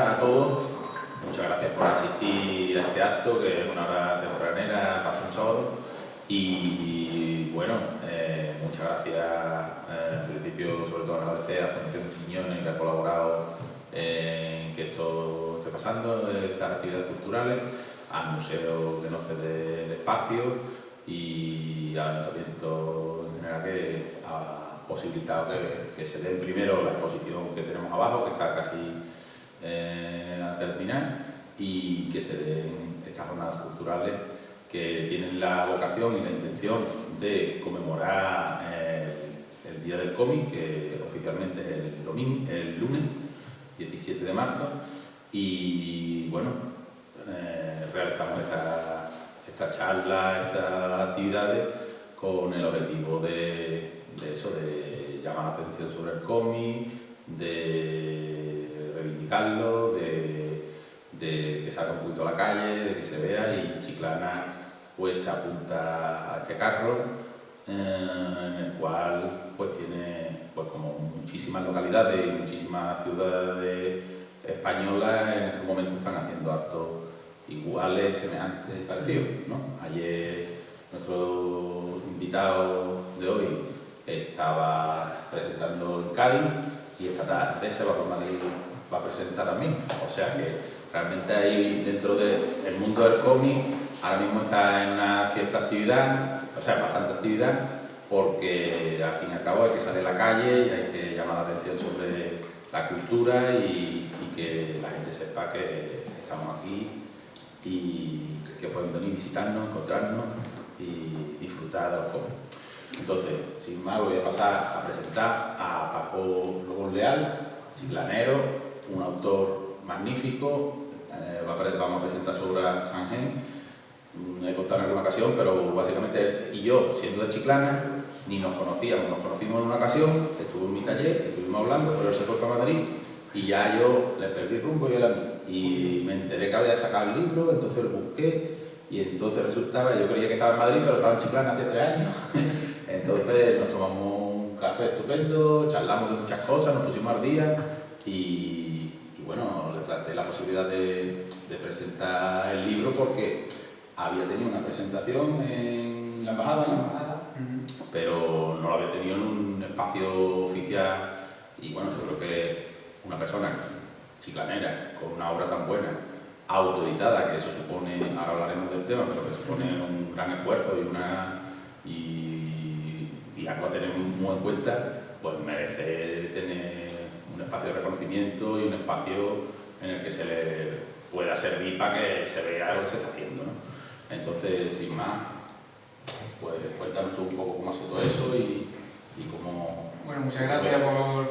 a todos. Muchas gracias por asistir a este acto, que es una hora tempranera, pasa un sábado. Y bueno, muchas gracias. En principio, sobre todo agradecer a Fundación Quiñones, que ha colaborado en que esto esté pasando, estas actividades culturales, al museo que nos cede el espacio y al ayuntamiento en general, que ha posibilitado que se den primero la exposición que tenemos abajo, que está casi a terminar, y que se den estas jornadas culturales que tienen la vocación y la intención de conmemorar el Día del Cómic, que oficialmente es el lunes 17 de marzo, y bueno, realizamos esta charla, estas actividades con el objetivo de eso, de llamar la atención sobre el cómic, de reivindicarlo, de que salga un poquito a la calle, de que se vea, y Chiclana pues se apunta a este carro, en el cual pues tiene, pues como muchísimas localidades y muchísimas ciudades españolas en estos momentos están haciendo actos iguales, semejantes, parecidos, ¿no? Ayer nuestro invitado de hoy estaba presentando en Cádiz y esta tarde se va por Madrid, va a presentar también. O sea que realmente ahí dentro del mundo del cómic ahora mismo está en una cierta actividad, o sea, bastante actividad, porque al fin y al cabo hay que salir a la calle y hay que llamar la atención sobre la cultura y que la gente sepa que estamos aquí y que pueden venir a visitarnos, encontrarnos y disfrutar de los cómics. Entonces, sin más, voy a pasar a presentar a Paco Lobón Leal, chiclanero, un autor magnífico. Vamos a presentar su obra Sangen. He contado en alguna ocasión, pero básicamente él y yo, siendo de Chiclana, ni nos conocíamos. Nos conocimos en una ocasión, estuvo en mi taller, estuvimos hablando, pero él se fue para Madrid y ya yo le perdí el rumbo y él a mí. Y me enteré que había sacado el libro, entonces lo busqué y entonces resultaba, yo creía que estaba en Madrid, pero estaba en Chiclana hace 3 años. Entonces nos tomamos un café estupendo, charlamos de muchas cosas, nos pusimos al día y bueno, le planteé la posibilidad de presentar el libro porque había tenido una presentación en la embajada, pero no lo había tenido en un espacio oficial. Y bueno, yo creo que una persona chiclanera con una obra tan buena, autoeditada, que eso supone, ahora hablaremos del tema, pero que supone un gran esfuerzo y algo a tener muy en cuenta, pues merece tener un espacio de reconocimiento y un espacio en el que se le pueda servir para que se vea lo que se está haciendo, ¿no? Entonces, sin más, pues cuéntanos tú un poco cómo ha sido todo eso y cómo... Bueno, muchas gracias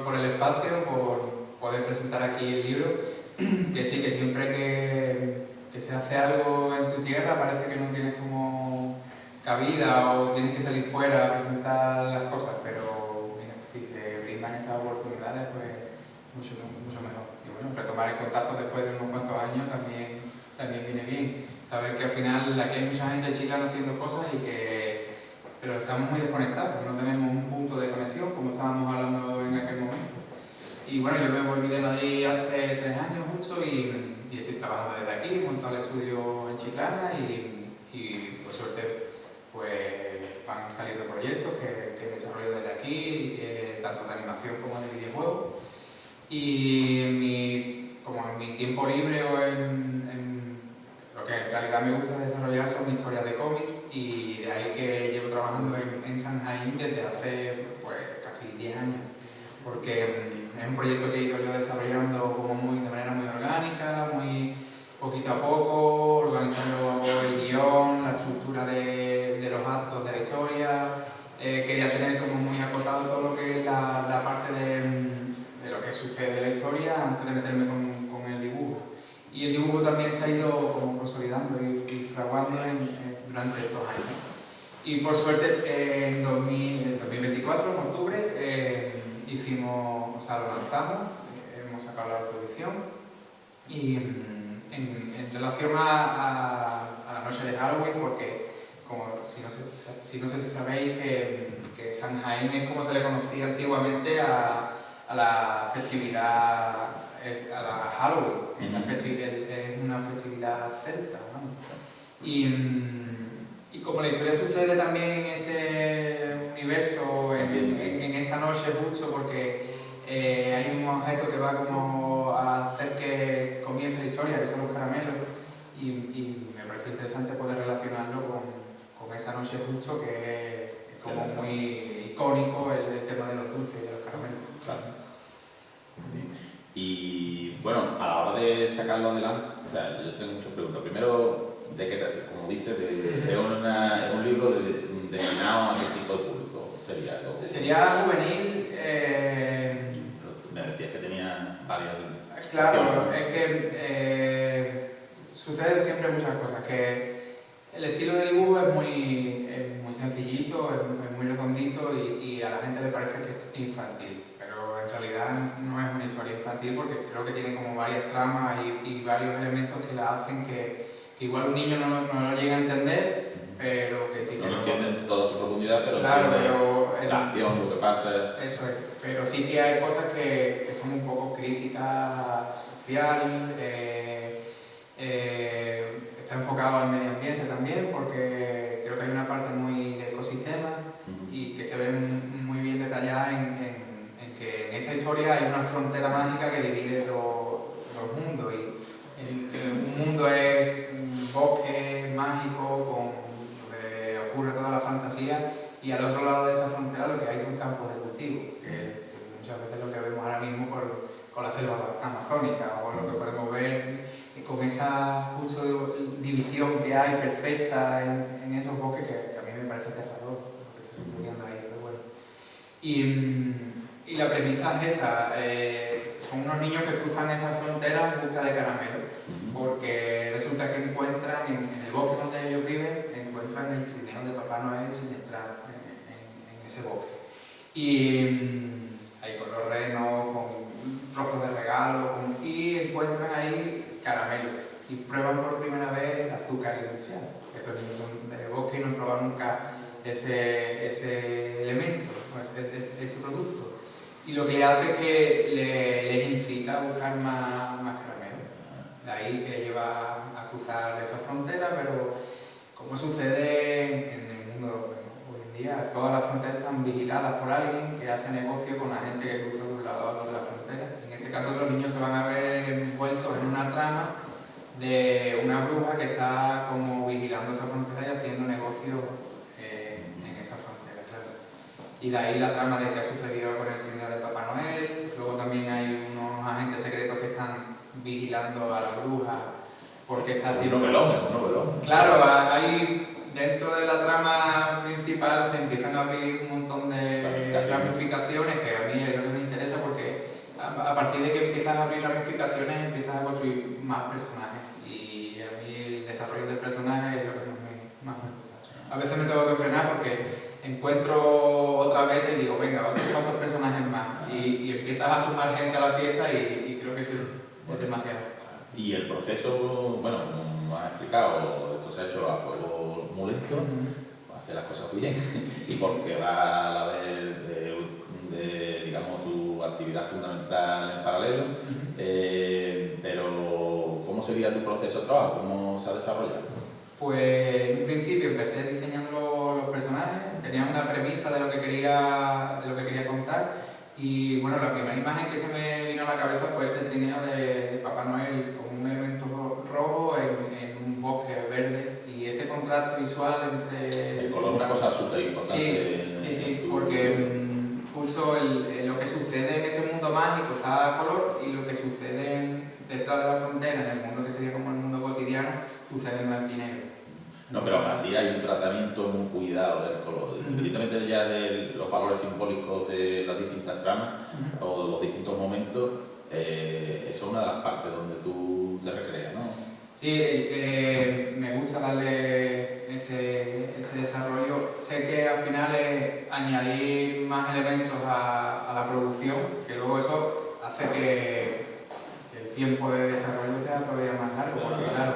por el espacio, por poder presentar aquí el libro. Que sí, que siempre que se hace algo en tu tierra parece que no tienes como cabida o tienes que salir fuera a presentar las cosas, pero mira, si se brindan estas oportunidades, pues mucho mejor. Y bueno, retomar el contacto después de unos cuantos años también viene bien. Saber que al final aquí hay mucha gente chilena haciendo cosas pero estamos muy desconectados, no tenemos un punto de conexión como estábamos hablando en aquel momento. Y bueno, yo me volví de Madrid hace 3 años justo y estoy trabajando desde aquí, he montado el estudio en Chiclana y por suerte pues van saliendo proyectos que desarrollo desde aquí, tanto de animación como de videojuegos. Y como en mi tiempo libre o lo que en realidad me gusta desarrollar son historias de cómic, y de ahí que llevo trabajando en Sanjaín desde hace pues casi 10 años, porque es un proyecto que he ido yo desarrollando como de manera muy orgánica, muy poquito a poco, organizando el guión, la estructura de los actos de la historia. Quería tener como muy acotado todo lo que es la parte de lo que sucede en la historia antes de meterme con el dibujo. Y el dibujo también se ha ido como consolidando y fraguando durante estos años. Y por suerte en 2024, en octubre, lo lanzamos, hemos sacado la autoedición y en relación a la noche de Halloween, porque como no sé si sabéis que San Jaén es como se le conocía antiguamente a la festividad a la Halloween, es una festividad celta, ¿no? Y como la historia sucede también en ese universo, en esa noche justo, porque hay un objeto que va como a hacer que comience la historia, que son los caramelos, y me parece interesante poder relacionarlo con esa noche justo, que es como muy icónico el tema de los dulces y de los caramelos. Claro. Y bueno, a la hora de sacarlo adelante, o sea, yo tengo muchas preguntas. Primero, ¿de qué trata? Como dices, es un libro destinado a qué tipo de público sería. Sería juvenil. Me decías que tenía varias. Claro, es que suceden siempre muchas cosas. Que el estilo de dibujo es muy sencillito, es muy redondito y a la gente le parece que es infantil. Pero en realidad no es una historia infantil porque creo que tiene como varias tramas y varios elementos que la hacen que igual un niño no lo llega a entender, pero que sí que no entienden toda su profundidad, pero claro, pero la acción, lo que pasa. Eso es, pero sí que hay cosas que son un poco crítica social, está enfocado al medio ambiente también, porque creo que hay una parte muy de ecosistema y que se ve muy bien detallada en que en esta historia hay una frontera mágica que divide los mundos. Un mundo es un bosque mágico donde ocurre toda la fantasía y al otro lado de esa frontera lo que hay son campos de cultivo, que muchas veces lo que vemos ahora mismo con la selva amazónica o lo que podemos ver con esa justo división que hay perfecta en esos bosques que a mí me parece aterrador lo que está sucediendo ahí, pero bueno. Y la premisa es esa, son unos niños que cruzan esa frontera en busca de caramelo, porque resulta que encuentran en el bosque donde ellos viven, encuentran el trineo de Papá Noel siniestrado en ese bosque. Y ahí con los renos, con trozos de regalo, y encuentran ahí caramelo. Y prueban por primera vez el azúcar industrial. Estos niños son de bosque y no han probado nunca ese elemento, ese producto. Y lo que le hace es que les incita a buscar más caramelo. De ahí que lleva a cruzar esa frontera, pero como sucede en el mundo hoy en día, todas las fronteras están vigiladas por alguien que hace negocio con la gente que cruza de un lado a otro de la frontera. En este caso los niños se van a ver envueltos en una trama de una bruja que está como vigilando esa frontera y haciendo negocio en esa frontera, claro. Y de ahí la trama de qué ha sucedido con el trineo de Papá Noel. Luego también hay unos agentes secretos que están vigilando a la bruja porque está haciendo... Un novelón. Claro, ahí dentro de la trama principal se empiezan a abrir un montón de ramificaciones que a mí es lo que me interesa porque a partir de que empiezas a abrir ramificaciones empiezas a construir más personajes y a mí el desarrollo de personajes es lo que más me gusta. A veces me tengo que frenar porque encuentro otra vez y digo, venga, ¿cuántos personajes más? Y empiezas a sumar gente a la fiesta y creo que sí, es demasiado. Y el proceso, bueno, como has explicado, esto se ha hecho a fuego muy lento, hacer las cosas bien, y porque va a la vez de digamos, tu actividad fundamental en paralelo, pero ¿cómo sería tu proceso de trabajo? ¿Cómo se ha desarrollado? Pues en un principio empecé diseñando los personajes, tenía una premisa de lo que quería contar y bueno, la primera imagen que se me vino a la cabeza fue este trineo de Papá Noel con un elemento rojo en un bosque verde y ese contraste visual entre... El color es una cosa súper importante. Sí, porque justo lo que sucede en ese mundo mágico está a color y lo que sucede detrás de la frontera, en el mundo que sería como el mundo cotidiano, sucede en blanco y negro. No, pero aún así hay un tratamiento muy cuidado del color, independientemente ya de los valores simbólicos de las distintas tramas o de los distintos momentos, eso es una de las partes donde tú te recreas, ¿no? Sí, me gusta darle ese desarrollo. Sé que al final es añadir más elementos a la producción, que luego eso hace que el tiempo de desarrollo sea todavía más largo, porque claro,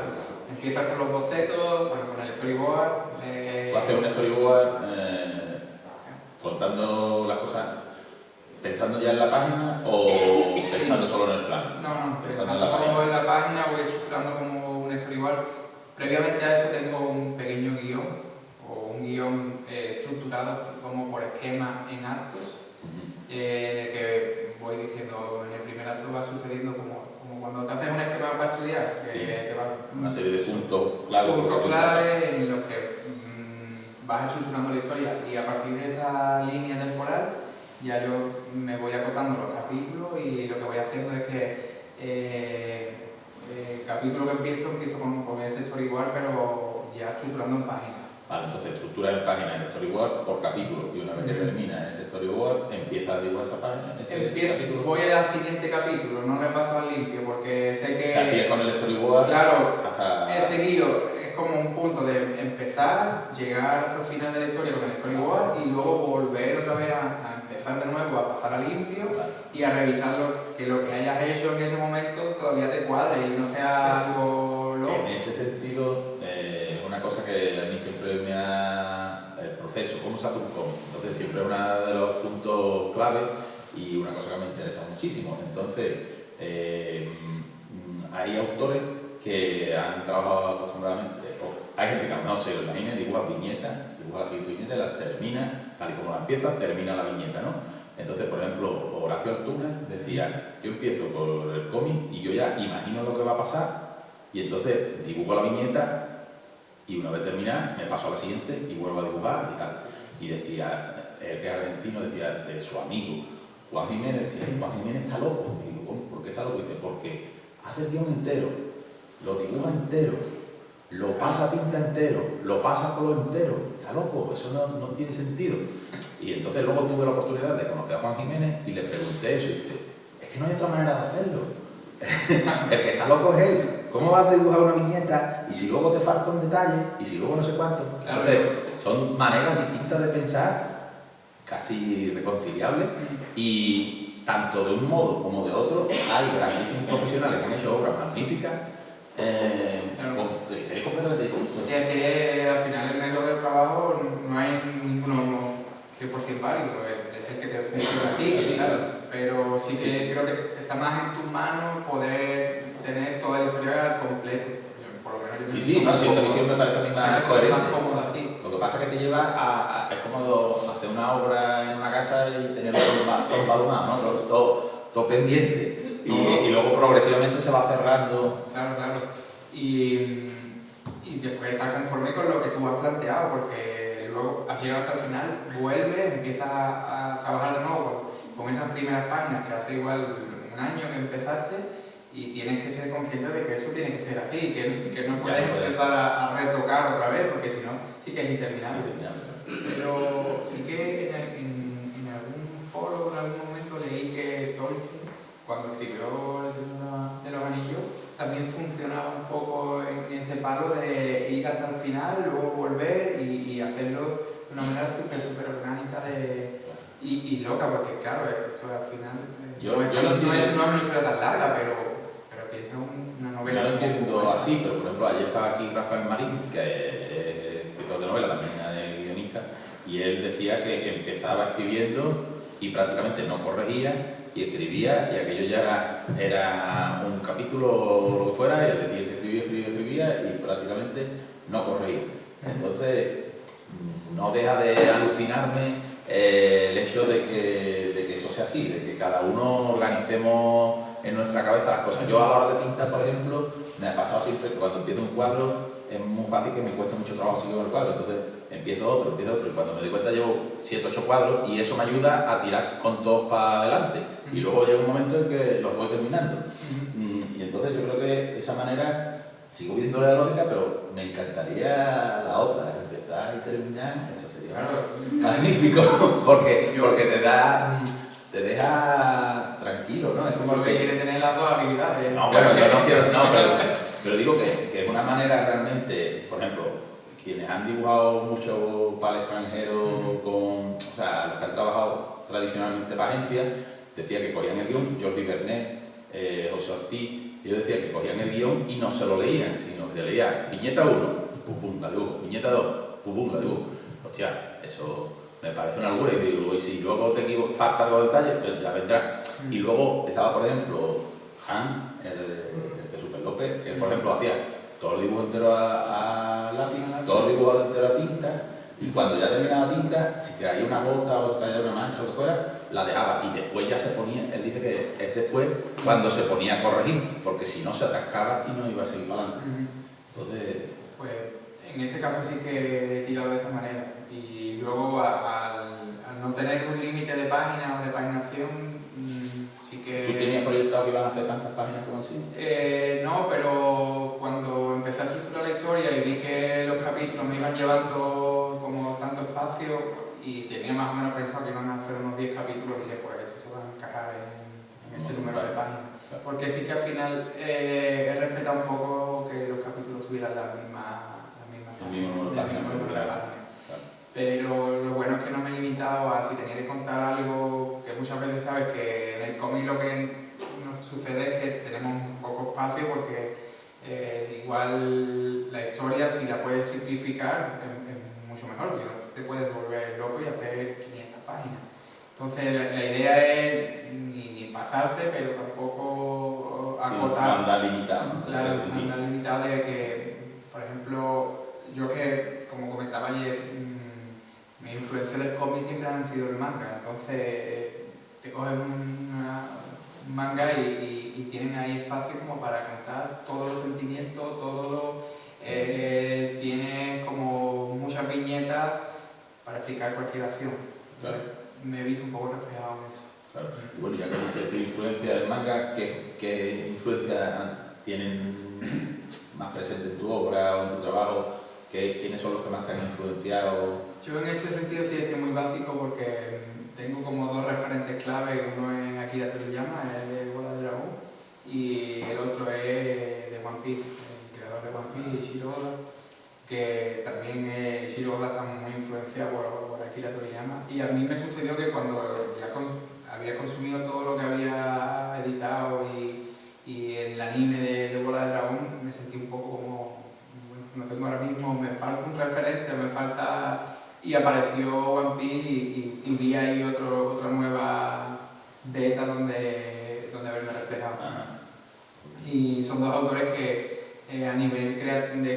empiezas con los bocetos, bueno, con el storyboard. Tú haces un storyboard contando las cosas pensando ya en la página o pensando Sí. solo en el plan? No, Pensando pensando en la página voy estructurando como un storyboard. Previamente a eso tengo un pequeño guión o un guión estructurado como por esquema en actos, en el que voy diciendo en el primer acto va sucediendo como cuando te haces un esquema para estudiar, que te va una serie de puntos clave. puntos clave en los que vas estructurando la historia, y a partir de esa línea temporal ya yo me voy acotando los capítulos, y lo que voy haciendo es que el capítulo que empiezo con ese storyboard, pero ya estructurando en páginas. Vale, entonces estructura en página el storyboard por capítulo, y una vez que termina ese storyboard empieza a dibujar esa página. Voy al siguiente capítulo, no le paso al limpio, porque sé que... O sea, así es con el storyboard. Claro, hasta... ese guío es como un punto de empezar, llegar hasta el final de la historia con el storyboard y luego volver otra vez a empezar de nuevo, a pasar a limpio y a revisar que lo que hayas hecho en ese momento todavía te cuadre y no sea algo loco. En ese sentido, una cosa que a mí siempre me ha... el proceso, cómo se hace un cómic. Entonces siempre es uno de los puntos clave y una cosa que me interesa muchísimo. Entonces, hay autores que han trabajado acostumbradamente, o hay gente que no se lo imagina, dibuja viñetas, dibuja la siguiente viñeta, la termina, tal y como la empieza, termina la viñeta, ¿no? Entonces, por ejemplo, Horacio Altuna decía, yo empiezo por el cómic y yo ya imagino lo que va a pasar, y entonces dibujo la viñeta y una vez terminada me paso a la siguiente y vuelvo a dibujar y tal. Y decía, el que es argentino decía de su amigo Juan Jiménez, decía, Juan Jiménez está loco. Y digo, ¿por qué está loco? Y dice, porque hace el guión entero, lo dibuja entero, lo pasa a tinta entero, lo pasa a color entero. Está loco, eso no tiene sentido. Y entonces luego tuve la oportunidad de conocer a Juan Jiménez y le pregunté eso y dice, es que no hay otra manera de hacerlo. El que está loco es él. ¿Cómo vas a dibujar una viñeta y si luego te falta un detalle y si luego no sé cuánto? Entonces, son maneras distintas de pensar, casi reconciliables, y tanto de un modo como de otro hay grandísimos profesionales que han hecho obras magníficas de criterios completamente distintos. Y es que al final el método de trabajo no hay ninguno 100% válido, es el que te funciona a ti, claro. Pero sí que creo que está más en tus manos poder tener toda la historia al completo. Por lo menos yo Sí, esa visión me parece a mí más coherente. Más cómoda, sí. Lo que pasa es que te lleva a es como hacer una obra en una casa y tenerlo todo embadurnado, ¿no? Todo pendiente. Y luego progresivamente se va cerrando. Claro. Y después estar conforme con lo que tú has planteado, porque luego has llegado hasta el final, vuelves, empiezas a trabajar de nuevo con esas primeras páginas que hace igual un año que empezaste, y tienes que ser consciente de que eso tiene que ser así, que no puedes empezar a retocar otra vez, porque si no, sí que es interminable. Pero sí que en algún foro, en algún momento leí que Tolkien, cuando escribió El Señor de los Anillos, también funcionaba un poco en ese palo de ir hasta el final, luego volver y hacerlo de una manera súper orgánica y loca, porque claro, esto al final no es una historia tan larga, pero piensa una novela. Yo lo entiendo así, pero por ejemplo, ayer estaba aquí Rafael Marín, que es escritor de novela, también es guionista, y él decía que empezaba escribiendo y prácticamente no corregía y escribía, y aquello ya era un capítulo o lo que fuera, y el siguiente escribía y prácticamente no corregía. Entonces, no deja de alucinarme el hecho de que eso sea así, de que cada uno organicemos en nuestra cabeza las cosas. Yo a la hora de pintar, por ejemplo, me ha pasado siempre que cuando empiezo un cuadro es muy fácil que me cuesta mucho trabajo seguir con el cuadro, entonces empiezo otro, y cuando me doy cuenta llevo 7 o 8 cuadros y eso me ayuda a tirar con todos para adelante, y luego llega un momento en que los voy terminando. Y entonces yo creo que de esa manera sigo viendo la lógica, pero me encantaría la otra, empezar y terminar, eso sería magnífico, porque te deja tranquilo, ¿no? Es como lo que quiere tener las dos habilidades. No, bueno, yo no quiero, pero digo que es una manera realmente, por ejemplo, quienes han dibujado mucho para el extranjero, o sea, los que han trabajado tradicionalmente para agencias, decía que cogían el guión, Jordi Bernet, José Ortiz, ellos decían que cogían el guión y no se lo leían, sino que se leían viñeta 1, pum, la dibujo, viñeta 2, pum, la dibujo. Hostia, eso me parece una locura. Y digo, y si luego te equivocas, faltan los detalles, pues ya vendrá. Y luego estaba, por ejemplo, Han, el de Super López, que por ejemplo hacía todo el dibujo entero a lápiz, todo el dibujo entero a tinta, y cuando ya terminaba la tinta, si caía una gota o caía una mancha o lo que fuera, la dejaba y después ya se ponía, él dice que es después cuando se ponía a corregir, porque si no se atascaba y no iba a seguir para adelante. Entonces... Pues en este caso sí que he tirado de esa manera. Y luego al no tener un límite de páginas o de paginación, sí que... ¿Tú tenías proyectado que iban a hacer tantas páginas como así? No, pero cuando empecé a estructurar la historia y vi que los capítulos me iban llevando como tanto espacio y tenía más o menos pensado que iban a hacer unos 10 capítulos, dije, pues esto se va a encajar en este número de páginas. Porque sí que al final he respetado un poco que los capítulos tuvieran la misma número de páginas. Pero lo bueno es que no me he limitado a si tenía que contar algo, que muchas veces sabes que en el cómic lo que nos sucede es que tenemos poco espacio porque igual la historia, si la puedes simplificar, es mucho mejor, si no te puedes volver loco y hacer 500 páginas. Entonces la idea es ni pasarse, pero tampoco acotar. Sí, andar limitado. Claro, andar limitado de que, por ejemplo, yo que, como comentaba Jeff, mi influencia del cómic siempre han sido el manga. Entonces te coges un manga y tienen ahí espacio como para contar todos los sentimientos, tiene como muchas viñetas para explicar cualquier acción. Entonces, me he visto un poco reflejado en eso. Claro. Y bueno, ya que dices tu influencia del manga, ¿qué influencia tienen más presente en tu obra o en tu trabajo? ¿Quiénes son los que más te han influenciado? Yo en este sentido sí decía muy básico porque tengo como dos referentes clave, uno es Akira Toriyama, el de Bola de Dragón, y el otro es de One Piece, el creador de One Piece, Shiro Oda, que también Shiro Oda está muy influenciado por Akira Toriyama, y a mí me sucedió que cuando ya había consumido todo lo que había editado y el anime de Bola de Dragón, me sentí un poco como, bueno, no tengo ahora mismo, me falta un referente, me falta... Y apareció One Piece y vi ahí otra nueva beta donde verme reflejado. Y son dos autores que a nivel de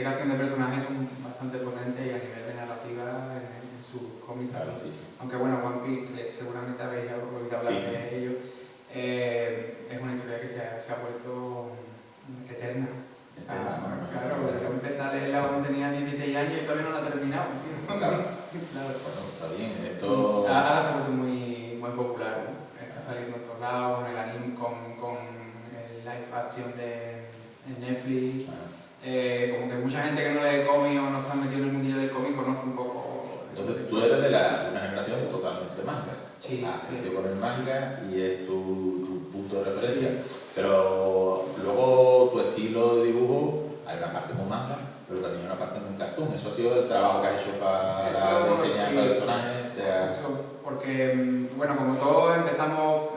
creación de personajes son bastante potentes y a nivel de narrativa en sus cómics. Claro, sí. Aunque bueno, One Piece, seguramente habéis oído hablar de ello, es una historia que se ha vuelto eterna. Claro, yo empecé a leerla cuando tenía 16 años y todavía no la he terminado. Claro. Bueno, está bien. Esto... Ahora se ha vuelto muy popular, ¿no? Está saliendo en todos lados, con el anime, con el live action de Netflix. Como que mucha gente que no lee cómic o no está metido en el mundo del cómic conoce un poco. Entonces tú eres de una generación totalmente manga. Sí. Creció con el manga y es tu punto de referencia. Sí. Pero luego tu estilo de dibujo, hay una parte muy manga, pero también hay una parte muy cartoon. Eso ha sido el trabajo que has hecho para diseñar personajes. Porque, bueno, como todos empezamos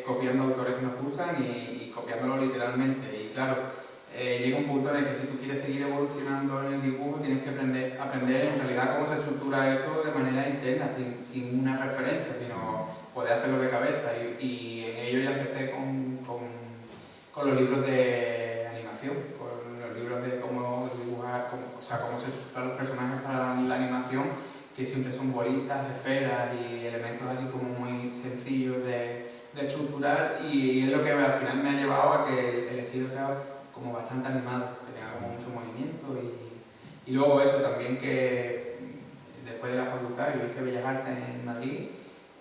copiando autores que nos gustan y copiándolos literalmente. Y claro, llega un punto en el que si tú quieres seguir evolucionando en el dibujo, tienes que aprender en realidad cómo se estructura eso de manera interna, sin una referencia, sino poder hacerlo de cabeza. Y en ello ya empecé con los libros de animación, con los libros de cómo dibujar, cómo se estructuran los personajes para la animación, que siempre son bolitas, esferas y elementos así como muy sencillos de estructurar, y es lo que al final me ha llevado a que el estilo sea como bastante animado, que tenga como mucho movimiento y luego eso también, que después de la facultad, yo hice Bellas Artes en Madrid,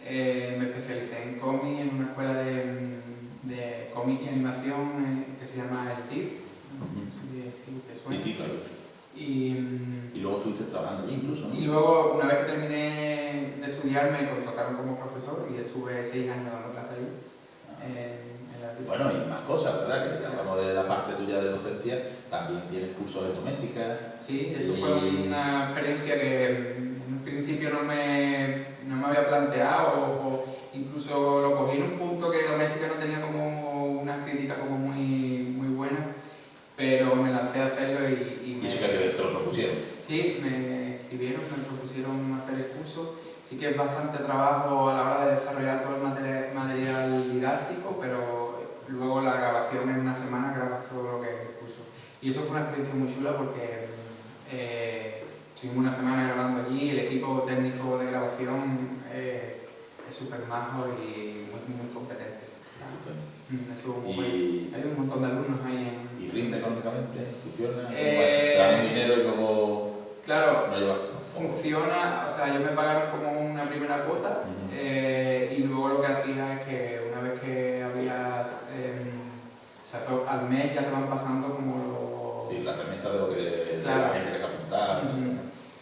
me especialicé en cómic en una escuela de cómic y animación que se llama STIP, no sé si te suena. Sí, claro. Y luego estuviste trabajando allí incluso, ¿no? Y luego, una vez que terminé de estudiar, me contrataron como profesor y estuve 6 años dando clases allí. Bueno, y más cosas, ¿verdad? Que hablamos de la parte tuya de docencia, también tienes cursos de doméstica. Sí, eso fue una experiencia que en un principio no me había planteado, o incluso lo cogí en un punto que doméstica no tenía como unas críticas como muy buenas, pero me lancé a hacerlo y eso que te lo propusieron. Sí, escribieron, me propusieron hacer el curso. Sí que es bastante trabajo a la hora de desarrollar todo el material didáctico, pero luego la grabación en una semana grabas todo lo que es el curso. Y eso fue una experiencia muy chula porque estuvimos una semana grabando allí, el equipo técnico de grabación es súper majo y muy competente. Hay un montón de alumnos ahí ¿Y rinde económicamente? ¿Funciona? ¿Te dan un dinero y luego claro, no llevas? funciona, o sea, ellos me pagaron como una primera cuota y luego lo que hacía es que una vez que habías, o sea, al mes ya te van pasando como lo... Sí, la remesa de lo que claro. de la gente que se apunta.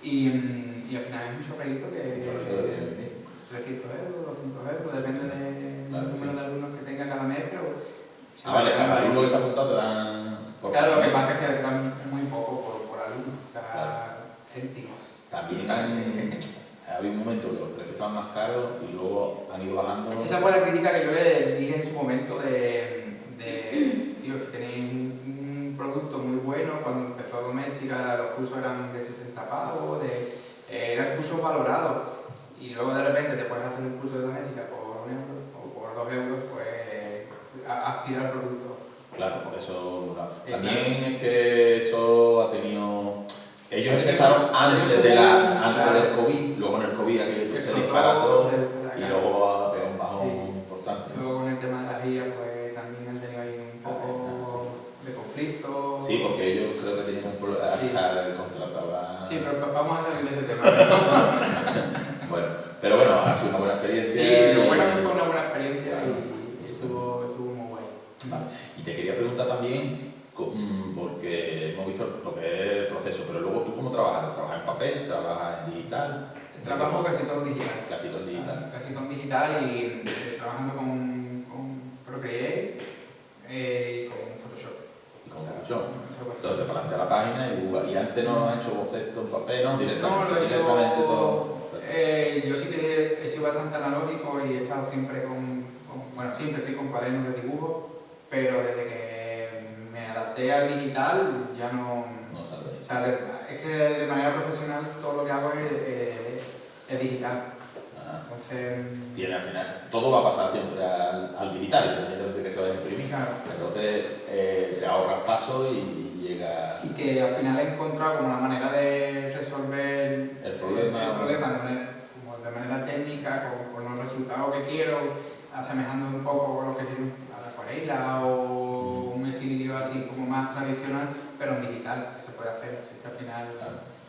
Y al final es un chorrito que... 300 euros, 200 euros, depende del número de alumnos que tenga cada mes, pero... vale, cada alumno que está apuntado te dan... Claro, lo que pasa es que te dan muy poco por alumno, o sea, céntimos. También ha habido un momento que los precios estaban más caros y luego han ido bajando. Esa fue la crítica que yo le dije en su momento tío, que tenéis un producto muy bueno. Cuando empezó Doméstica los cursos eran de 60 pavos, eran cursos valorados. Y luego de repente te puedes hacer un curso de Doméstica por 1 euro o por 2 euros, pues has tirado el producto. Claro, por eso... También es que eso ha tenido... Ellos empezaron antes del COVID, luego en el COVID aquello se disparó y luego ha pegado un bajón importante. Luego con el tema de las guías, pues también han tenido ahí un poco de conflicto. Sí, porque ellos creo que tenían un problema, hasta contrataba... Sí, pero vamos a salir de ese tema. Bueno, pero bueno, ha sido una buena experiencia. Sí, lo bueno es que fue una buena experiencia y estuvo muy guay. Vale. Y te quería preguntar también, porque hemos visto lo que es el proceso, pero luego tú cómo trabajas, ¿trabajas en papel, trabajas en digital? Trabajo casi todo en digital. Casi todo en digital. Casi todo en digital y trabajando con Procreate y con Photoshop. Y con Photoshop. Entonces te planteas la página y antes no has hecho boceto en papel, ¿no? Directamente, no, lo he hecho todo. Yo sí que he sido bastante analógico y he estado siempre bueno, siempre estoy con cuadernos de dibujo, pero desde que me adapté al digital ya no o sea, es que de manera profesional todo lo que hago es digital. Entonces... Tiene al final, todo va a pasar siempre al digital, independientemente de que se vaya a imprimir. Claro. Entonces te ahorras paso y llega... Y que al final he encontrado como la manera de resolver el problema de manera técnica, con los resultados que quiero, asemejando un poco lo que sería a la acuarela o un estilillo así como más tradicional, pero en digital, que se puede hacer. Así que al final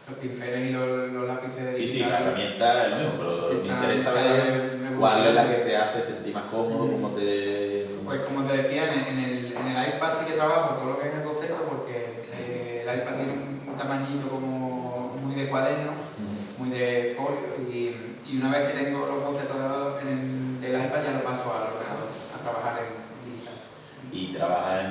los pinceles y los lápices de sí, digital... Sí, la herramienta es lo mismo, pero me interesa ver cuál es la que te hace sentir más cómodo, cómo te... Pues como te decía, en el iPad sí que trabajo todo lo que es el boceto, porque el iPad tiene un tamañito como muy de cuaderno, muy de folio, y una vez que tengo los bocetos del iPad ya lo paso al ordenador a trabajar en digital. Y trabajas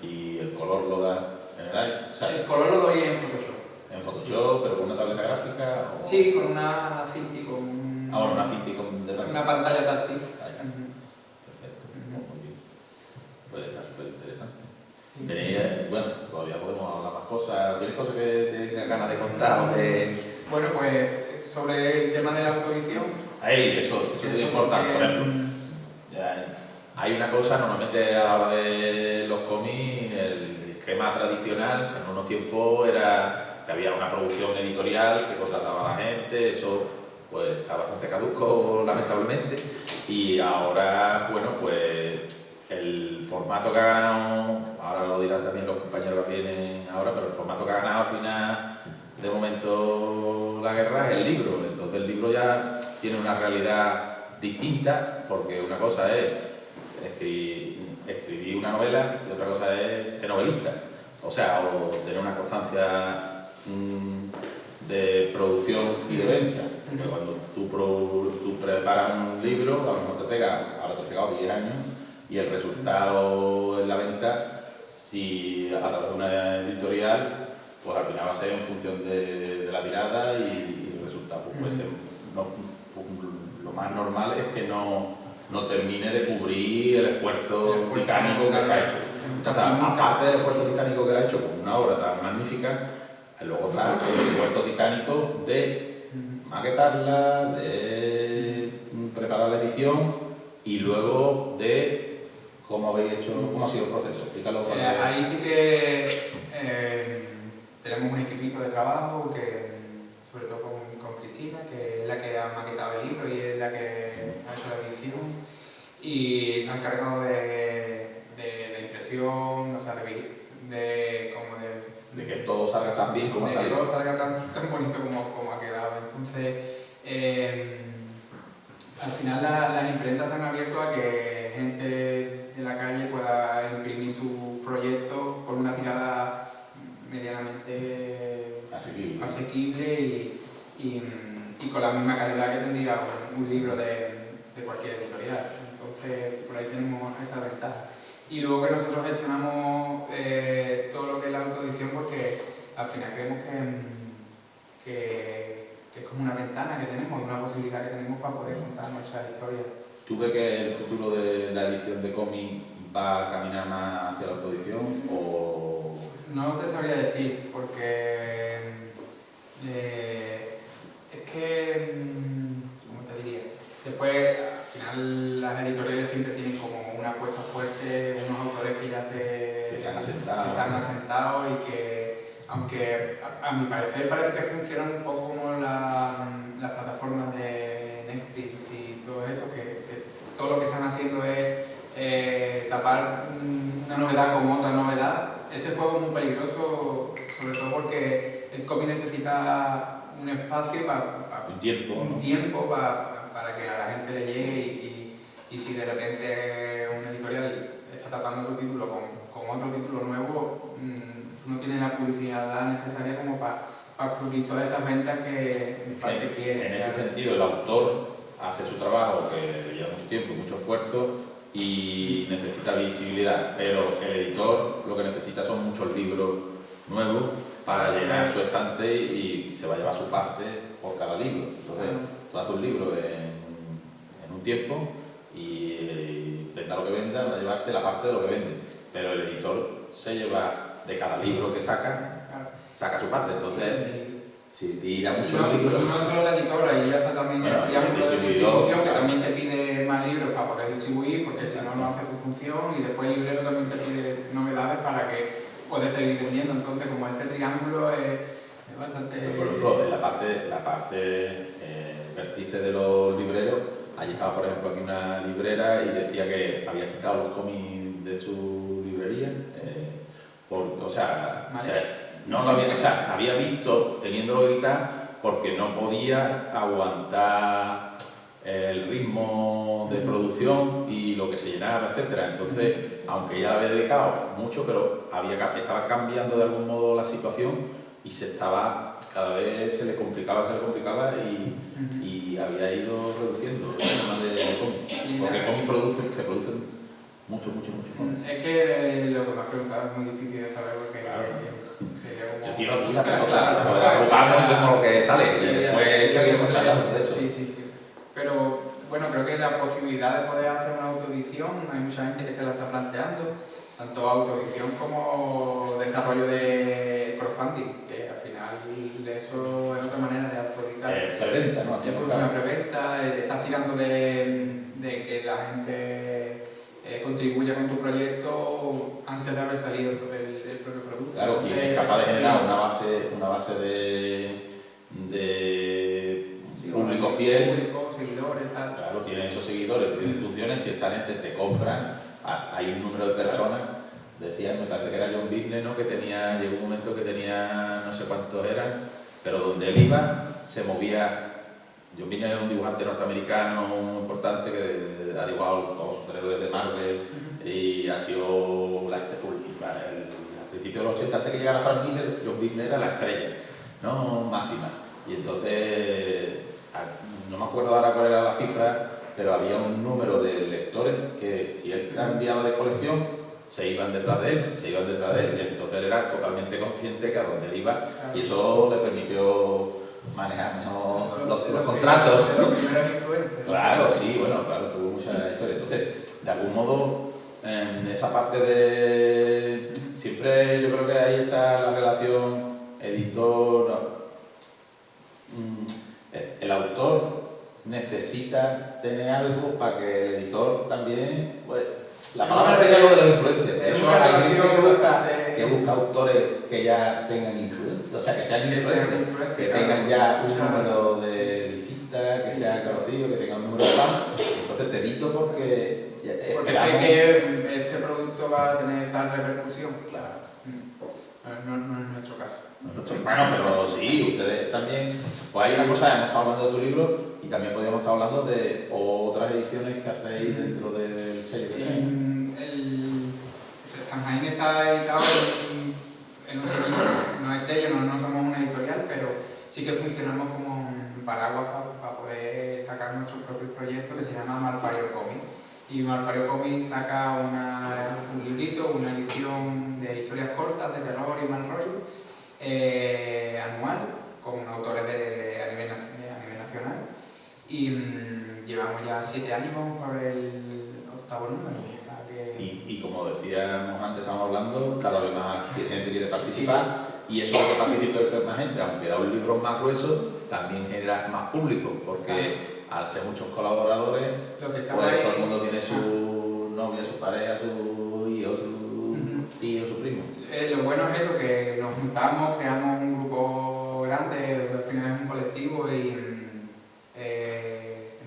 y el color lo das en el iPad. O sea, el color lo doy en Photoshop. ¿En Photoshop, pero con una tableta gráfica? O... Sí, con una Cintiq, con una Cintiq de una pantalla táctil. Perfecto, muy bien. Puede estar súper interesante. Tenéis, bueno, todavía podemos hablar más cosas. ¿Tienes cosas que tengas ganas de contar o de...? Bueno, pues sobre el tema de la autoedición. Eso es importante, por ejemplo. Hay una cosa, normalmente a la hora de los cómics, el esquema tradicional, en unos tiempos era que había una producción editorial que contrataba a la gente, eso pues está bastante caduco lamentablemente, y ahora, bueno, pues el formato que ha ganado, ahora lo dirán también los compañeros que vienen ahora, pero el formato que ha ganado al final, de momento, la guerra es el libro, entonces el libro ya tiene una realidad distinta, porque una cosa es escribir una novela y otra cosa es ser novelista, o sea, o tener una constancia de producción y de venta, porque cuando tú preparas un libro, a lo mejor ahora te has pegado 10 años y el resultado en la venta, si a través de una editorial, pues al final va a ser en función de la tirada y el resultado pues, puede ser, lo más normal es que no termine de cubrir el esfuerzo titánico que se ha hecho. Entonces, aparte del esfuerzo titánico que ha hecho con una obra tan magnífica, Luego está el esfuerzo titánico de maquetarla, de preparar la edición y luego de cómo habéis hecho, cómo ha sido el proceso. Explícalo. Ahí sí que tenemos un equipito de trabajo que, sobre todo con Cristina, que es la que ha maquetado el libro y es la que ha hecho la edición, y se ha encargado de la impresión, o sea, de que todo salga tan bien como ha salido. De que todo salga tan bonito como ha quedado. Entonces, al final las imprentas se han abierto a que gente de la calle pueda imprimir su proyecto con una tirada medianamente asequible y con la misma calidad que tendría un libro de cualquier editorial. Entonces, por ahí tenemos esa ventaja. Y luego que nosotros gestionamos todo lo que es la autoedición, porque al final creemos que es como una ventana que tenemos, una posibilidad que tenemos para poder contar nuestras historias. ¿Tú ves que el futuro de la edición de cómic va a caminar más hacia la autoedición o...? No te sabría decir, porque es que, ¿cómo te diría? Después, al final, las editoriales siempre tienen como una apuesta fuerte, unos autores que ya están asentados y que, aunque a mi parecer parece que funcionan un poco como las plataformas de Netflix y todo esto, que todo lo que están haciendo es tapar una novedad con otra novedad. Ese juego es muy peligroso, sobre todo porque el cómic necesita un espacio un tiempo para que a la gente le llegue y si de repente una editorial está tapando tu título con otro título nuevo, no tiene la publicidad necesaria como para cubrir todas esas ventas que en parte quiere. En ese sentido, el autor hace su trabajo que lleva mucho tiempo, mucho esfuerzo y necesita visibilidad, pero el editor lo que necesita son muchos libros nuevos para llenar su estante y se va a llevar su parte por cada libro. Entonces, tú haces un libro en un tiempo y venda lo que venda, va a llevarte la parte de lo que vende, pero el editor se lleva de cada libro que saca su parte. Entonces, si tira mucho el libro... No solo la editora, y ya está también el triángulo de distribución, que también te pide más libros para poder distribuir, porque si no, no hace su función, y después el librero también te pide novedades para que puedas seguir vendiendo. Entonces, como este triángulo es bastante... Por ejemplo, en la parte vértice de los libreros, allí estaba, por ejemplo, aquí una librera y decía que había quitado los cómics de su librería, no lo había visto teniéndolo que quitar porque no podía aguantar el ritmo de producción y lo que se llenaba, etcétera. Entonces, aunque ya le había dedicado mucho, pero estaba cambiando de algún modo la situación y cada vez se le complicaba y había ido reduciendo el tema de cómic. Porque el cómic se produce mucho. Es que lo que me has preguntado es muy difícil de saber porque sería como... Yo tiro aquí la pelota, jugamos y vemos lo que sale y después seguiremos charlando de eso. Sí. Pero bueno, creo que la posibilidad de poder hacer una autoedición, hay mucha gente que se la está planteando, tanto autoedición como desarrollo de crowdfunding, que al final eso es otra manera de autoeditar. Preventa, ¿no? Es una preventa, estás tirando de que la gente contribuya con tu proyecto antes de haber salido el propio producto. Claro, Entonces, que es capaz de generar una base de público fiel. Público, seguidores, tal. Claro, tiene esos seguidores, tiene funciones, si esa gente te compra, hay un número de personas, decían, me parece que era John Byrne, ¿no? Llegó un momento que tenía, no sé cuántos eran, pero donde él iba, se movía. John Byrne era un dibujante norteamericano muy importante que ha dibujado todos los superhéroes de Marvel y ha sido al principio de los 80, antes que llegara Frank Miller, John Byrne era la estrella, ¿no? Máxima. Y entonces, no me acuerdo ahora cuál era la cifra, pero había un número de lectores que si él cambiaba de colección, se iban detrás de él, y entonces él era totalmente consciente que a donde él iba, y eso le permitió manejar mejor los contratos. Claro, sí, claro, tuvo mucha historia. Entonces, de algún modo, esa parte siempre yo creo que ahí está la relación editor, el autor necesita tener algo para que el editor también, pues, la palabra sería lo de la influencia. De hecho, hay gente que busca autores que ya tengan influencia, o sea, que sean influencers, que tengan ya un número de visitas, que sean conocidos, que tengan un número de fans. Entonces te edito porque sé que ese producto va a tener tal repercusión. Claro. No es nuestro caso. Bueno, pero sí, ustedes también. Pues hay una cosa, hemos estado hablando de tu libro y también podríamos estar hablando de otras ediciones que hacéis dentro del sello que tenéis. Sanjain está editado en un sello, no es sello, no somos una editorial, pero sí que funcionamos como un paraguas para poder sacar nuestro propio proyecto que se llama Malfario Comics. Y Malfario Comics saca un librito, una edición de historias cortas de terror y mal rollo anual con autores a nivel nacional. Y llevamos ya 7 años por el 8º número. O sea que... y como decíamos antes, estamos hablando, cada vez más gente quiere participar. Sí. Y eso de que participe más gente, aunque da un libro más grueso, también genera más público, porque al ser muchos colaboradores, pues todo el mundo tiene su novia, su pareja, su hijo, su tío, su primo. Lo bueno es eso, que nos juntamos, creamos un grupo grande, al final es un colectivo y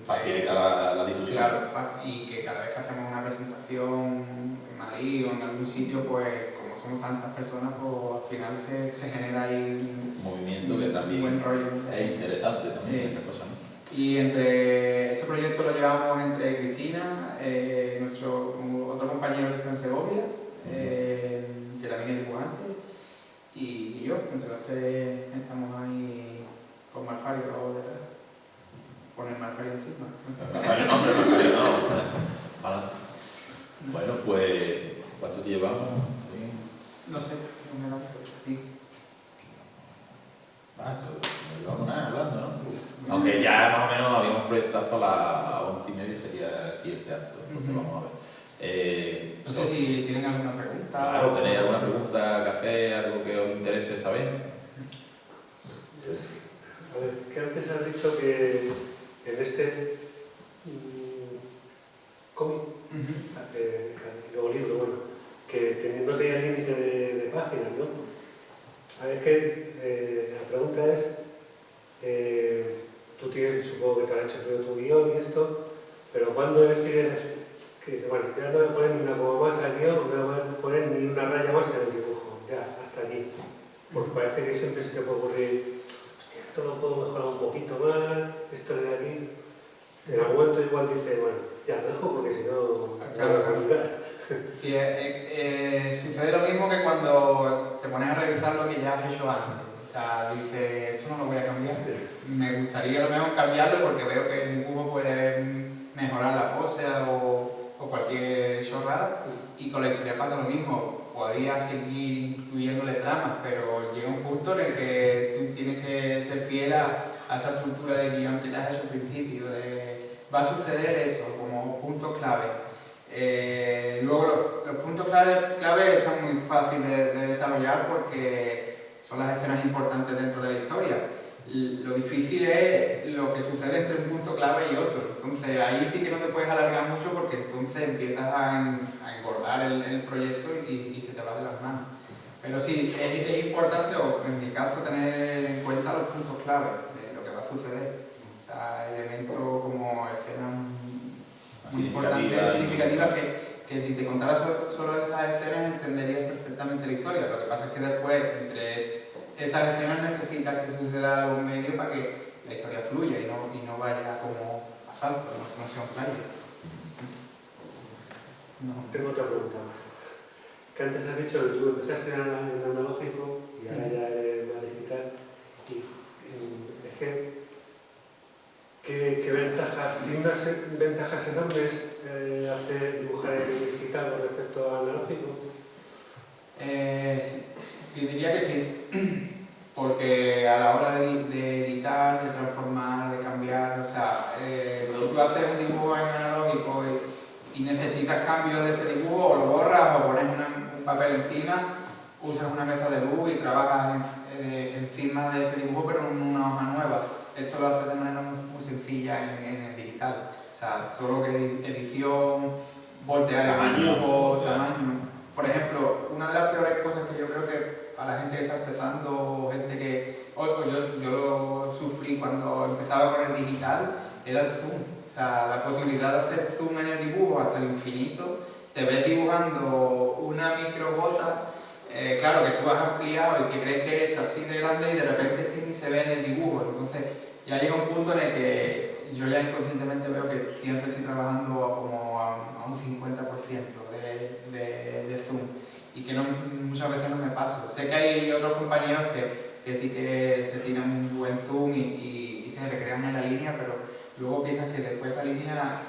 facilita la difusión. Claro, y que cada vez que hacemos una presentación en Madrid o en algún sitio, pues como somos tantas personas, pues al final se genera ahí un movimiento que también buen rollo. Es interesante también esa cosa, ¿no? Y entre ese proyecto lo llevamos entre Cristina, nuestro otro compañero que está en Segovia, que también es dibujante, y yo. Entre los tres estamos ahí con Malfario detrás. Con el Malfario encima. Malfario no. Vale. Bueno, pues, ¿cuánto llevamos? No sé, no me lo sé. No llevamos nada hablando, ¿no? Aunque ya más o menos habíamos proyectado hasta las 11:30, sería el siguiente acto. Entonces vamos a ver. No sé si tienen alguna pregunta. Claro, ¿tenéis alguna pregunta que hacer, algo que os interese saber? A ver, que antes has dicho que en este cómic, o libro, bueno, que no tenía límite de páginas, ¿no? A ver, la pregunta es, tú tienes, supongo que te has hecho primero tu guión y esto, pero ¿cuándo decides que dices, bueno, ya no voy a poner ni una coma más al guión, no voy a poner ni una raya más en el dibujo, ya, hasta aquí? Porque parece que siempre se te puede ocurrir, esto lo puedo mejorar un poquito más, esto de aquí. En algún momento igual dice, bueno, ya lo dejo porque si no, claro. Sí, sucede lo mismo que cuando te pones a revisar lo que ya has hecho antes. O sea, dices, esto no lo voy a cambiar. Me gustaría a lo mejor cambiarlo porque veo que el dibujo puede mejorar la pose o cualquier chorrada. Y con la historia pasa lo mismo. Podría seguir incluyéndole tramas, pero llega un punto en el que tú tienes que ser fiel a esa estructura de guión que te has hecho al principio. Va a suceder esto como puntos clave. Luego los puntos clave están muy fáciles de desarrollar porque son las escenas importantes dentro de la historia. Lo difícil es lo que sucede entre un punto clave y otro. Entonces ahí sí que no te puedes alargar mucho porque entonces empiezas a engordar el proyecto y se te va de las manos. Pero sí, es importante, o en mi caso, tener en cuenta los puntos clave de lo que va a suceder. O sea, elementos como escenas muy importantes, significativas, que si te contara solo esas escenas entenderías perfectamente la historia. Lo que pasa es que después, entre esas escenas necesitas que suceda algo en medio para que la historia fluya y no vaya como a salto, no sea un trailer. No. Tengo otra pregunta más. Que antes has dicho que tú empezaste en analógico y ahora ya eres más digital. Y es que ¿qué ventajas? ¿Tiene unas ventajas enormes hacer dibujar en digital con respecto al analógico? Sí, diría que sí, porque a la hora de editar, de transformar, de cambiar, o sea, si tú haces un dibujo en analógico y necesitas cambios de ese dibujo, o lo borras o pones un papel encima, usas una mesa de luz y trabajas encima de ese dibujo, pero en una hoja nueva. Eso lo hace de manera muy sencilla en el digital. O sea, todo lo que es edición, voltear el dibujo, tamaño. Por ejemplo, una de las peores cosas que yo creo que para la gente que está empezando, gente que... yo lo sufrí cuando empezaba con el digital, era el zoom. O sea, la posibilidad de hacer zoom en el dibujo hasta el infinito. Te ves dibujando una microgota, claro que tú has ampliado y que crees que es así de grande y de repente es que ni se ve en el dibujo. Entonces ya llega un punto en el que yo ya inconscientemente veo que siempre estoy trabajando como a un 50% de zoom y que muchas veces no me paso. Sé que hay otros compañeros que sí que se tiran un buen zoom y se recrean en la línea, pero luego piensas que después esa línea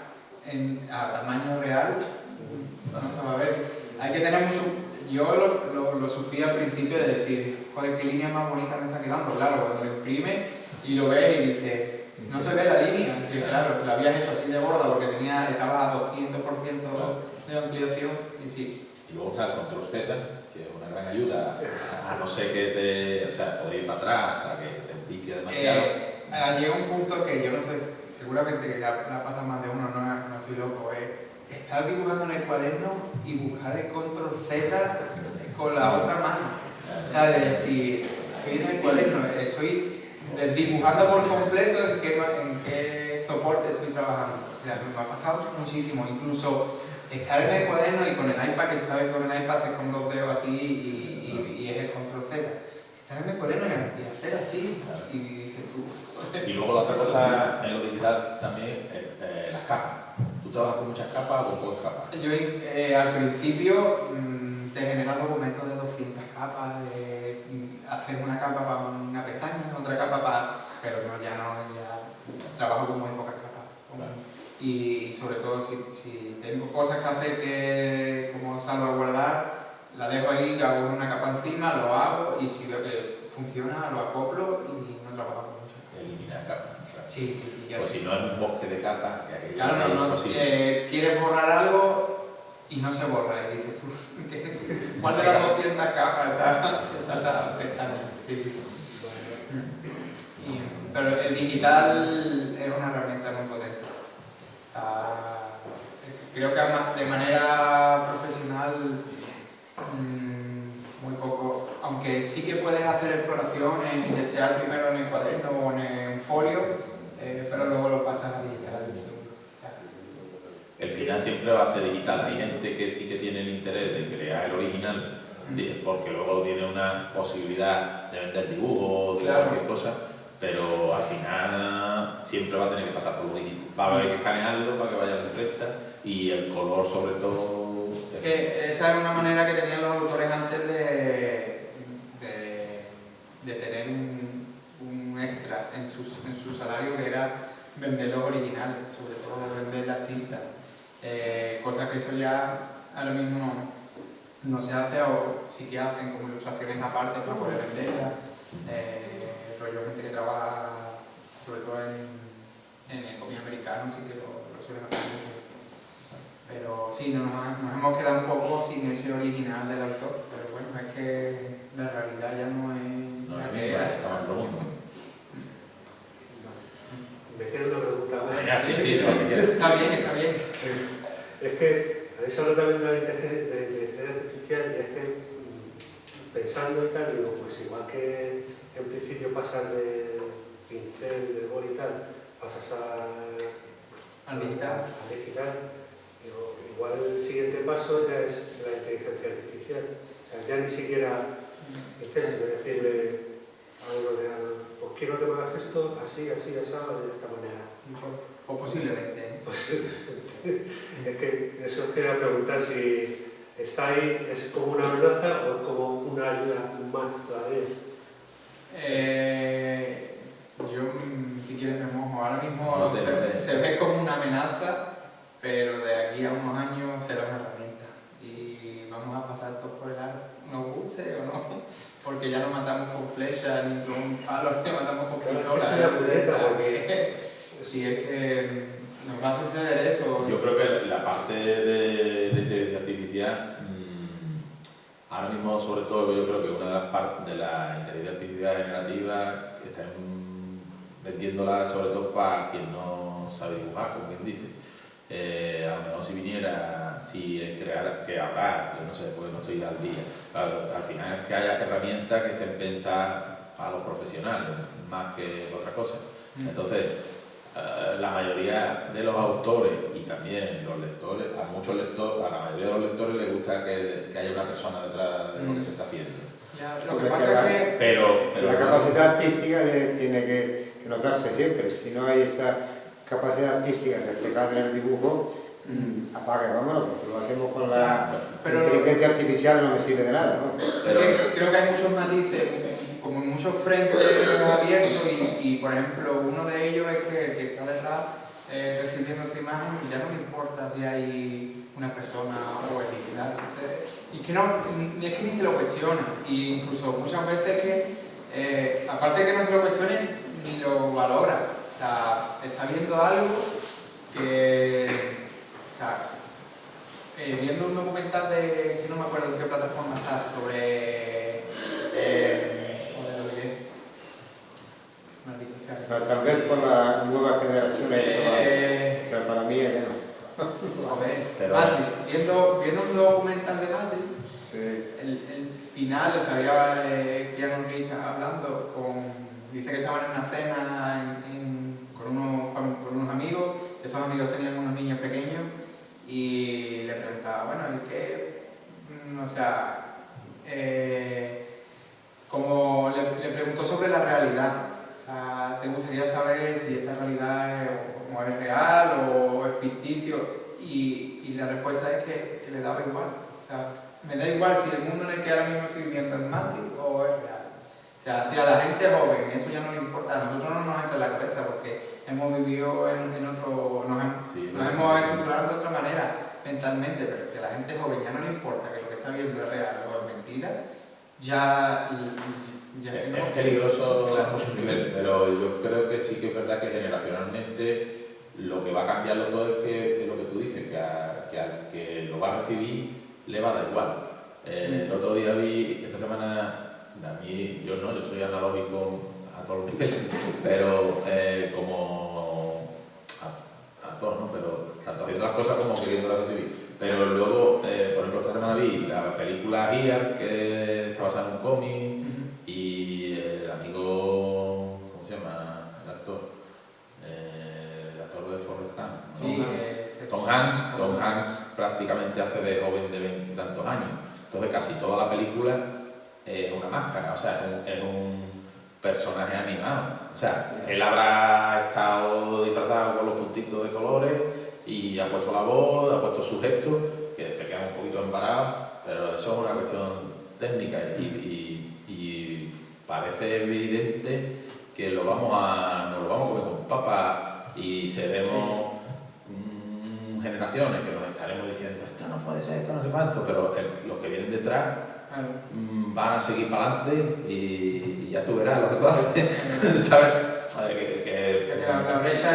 a tamaño real no se va a ver. Hay que tener mucho... Yo lo sufrí al principio de decir, joder, qué línea más bonita me está quedando. Claro, cuando lo imprimes y lo ves y dices, no se ve la línea. Que claro, la habías hecho así de gorda porque estaba a 200% de ampliación y sí. Y luego está el control Z, que es una gran ayuda, a no ser que o sea, poder ir para atrás hasta que te envicie demasiado. Llega un punto que yo no sé, seguramente que la pasa más de uno, no soy loco, estar dibujando en el cuaderno y buscar el control Z con la otra mano. O sea, de decir, estoy en el cuaderno, estoy dibujando por completo en qué soporte estoy trabajando. O sea, me ha pasado muchísimo, incluso estar en el cuaderno y con el iPad, que sabes con el iPad haces con dos dedos así y es el control Z. Estar en el cuaderno y hacer así y dices tú. Y luego la otra cosa en lo digital también, las capas. ¿Tú trabajas con muchas capas o con pocas capas? Yo al principio te generas documentos de 200 capas, hacer una capa para una pestaña, otra capa para... pero ya trabajo con muy pocas capas. Claro. Y sobre todo si tengo cosas que hacer como salvaguardar, la dejo ahí, hago una capa encima, lo hago y si veo que funciona lo acoplo y no trabajo con mucho. Eliminar capas. Claro. Sí, ya Pues sé. si no es un bosque de capas, que Claro, no. Quieres borrar algo y no se borra. Y dices tú, ¿cuál de las 200 capas está pestaña? Sí. Pero el digital es una herramienta muy potente. O sea, creo que además de manera profesional muy poco, aunque sí que puedes hacer exploraciones y testear primero en el cuaderno o en un folio, pero luego lo pasas a digital. El final siempre va a ser digital. Hay gente que sí que tiene el interés de crear el original, porque luego tiene una posibilidad de vender dibujos, de cualquier cosa, pero al final siempre va a tener que pasar por lo digital. Va a haber que escanearlo para que vaya de recta y el color sobre todo... Esa era una manera que tenían los autores antes de tener un extra en su salario, que era vender los originales, sobre todo vender las tintas. Cosas que eso ya ahora mismo no se hace, o sí que hacen como ilustraciones aparte para poder venderlas. Rollo gente que trabaja sobre todo en el cómic americano sí que lo suelen hacer mucho. Pero sí, nos hemos quedado un poco sin ese original del autor, pero bueno, es que la realidad ya no es la que era. Estaba en otro mundo. Me queda una pregunta más. Sí, Está bien. Es que habéis hablado también de la inteligencia artificial y es que pensando y tal, digo, pues igual que en principio pasas de pincel, de boli y tal, pasas Al digital. Digo, igual el siguiente paso ya es la inteligencia artificial. O sea, ya ni siquiera pincel, sino decirle a uno pues quiero que me hagas esto, así, asado, de esta manera. O posiblemente. Pues, es que eso quería preguntar si está ahí, ¿es como una amenaza o es como una ayuda más todavía? Yo, si quieres, me mojo. Ahora mismo se ve como una amenaza, pero de aquí a unos años será una herramienta. Y vamos a pasar todos por el aro. ¿Nos guste o no? Porque ya no matamos con flechas ni con palos, ni matamos con pistolas. Si es que nos va a suceder eso. Yo creo que la parte de inteligencia artificial ahora mismo, sobre todo, yo creo que una de las partes de la inteligencia generativa están vendiéndola sobre todo para quien no sabe dibujar, como quien dice. A lo mejor si viniera, si creara, que habrá, yo no sé, porque no estoy al día, al final es que haya herramientas que estén pensadas a los profesionales, más que otra cosa. Entonces, la mayoría de los autores y también los lectores, a muchos lectores, a la mayoría de los lectores les gusta que haya una persona detrás de lo que se está haciendo. Ya, lo que pasa es que... Pero la capacidad artística tiene que notarse siempre. Si no hay esta capacidad artística reflejada en el dibujo, apaga, vámonos, porque lo hacemos con la inteligencia artificial, no me sirve de nada, ¿no? Pero creo que hay muchos matices, como muchos frentes abiertos y por ejemplo, uno de ellos es que el que está detrás recibiendo esta imagen ya no le importa si hay una persona o es digital. Y que no, es que ni se lo cuestiona, y incluso muchas veces que, aparte de que no se lo cuestione, ni lo valora. O sea, está viendo algo que, o sea, viendo un documental de, que no me acuerdo en qué plataforma está, sobre, Tal vez con las nuevas generaciones, pero para mí ya no. A ver, Matrix, viendo un documental de Matrix, Sí. el final, o sea, había Keanu Reeves hablando dice que estaban en una cena con unos amigos, estos amigos tenían unos niños pequeños y le preguntaba, bueno, ¿y qué? O sea, como le preguntó sobre la realidad, o sea, ¿te gustaría saber si esta realidad es real o es ficticio? Y la respuesta es que le daba igual, o sea, me da igual si el mundo en el que ahora mismo estoy viviendo es Matrix o es real. O sea, si a la gente joven eso ya no le importa, a nosotros no nos entra en la cabeza porque hemos vivido en otro, nos hemos estructurado de otra manera mentalmente, pero si a la gente joven ya no le importa que lo que está viendo es real o es mentira, ya es peligroso claro. a muchos niveles, pero yo creo que sí que es verdad que generacionalmente lo que va a cambiarlo todo es que es lo que tú dices, que al que lo va a recibir le va a dar igual. El otro día vi, esta semana, a mí, yo soy analógico a todos los niveles, pero como a todos, ¿no? Pero tanto haciendo las cosas como queriéndolas recibir. Pero luego, por ejemplo, esta semana vi la película Here, que está basada en un cómic, y el amigo, ¿cómo se llama? El actor de Forrest Gump. Sí, Tom Hanks prácticamente hace de joven de 20 y tantos años. Entonces casi toda la película es una máscara, o sea, es un personaje animado. O sea, él habrá estado disfrazado con los puntitos de colores y ha puesto la voz, ha puesto su gesto, que se queda un poquito embarado, pero eso es una cuestión técnica y parece evidente que nos lo vamos a comer con papas y seremos generaciones que nos estaremos diciendo esto no puede ser, esto no sé cuánto, pero los que vienen detrás van a seguir para adelante y ya tú verás lo que tú haces, ¿sabes? La brecha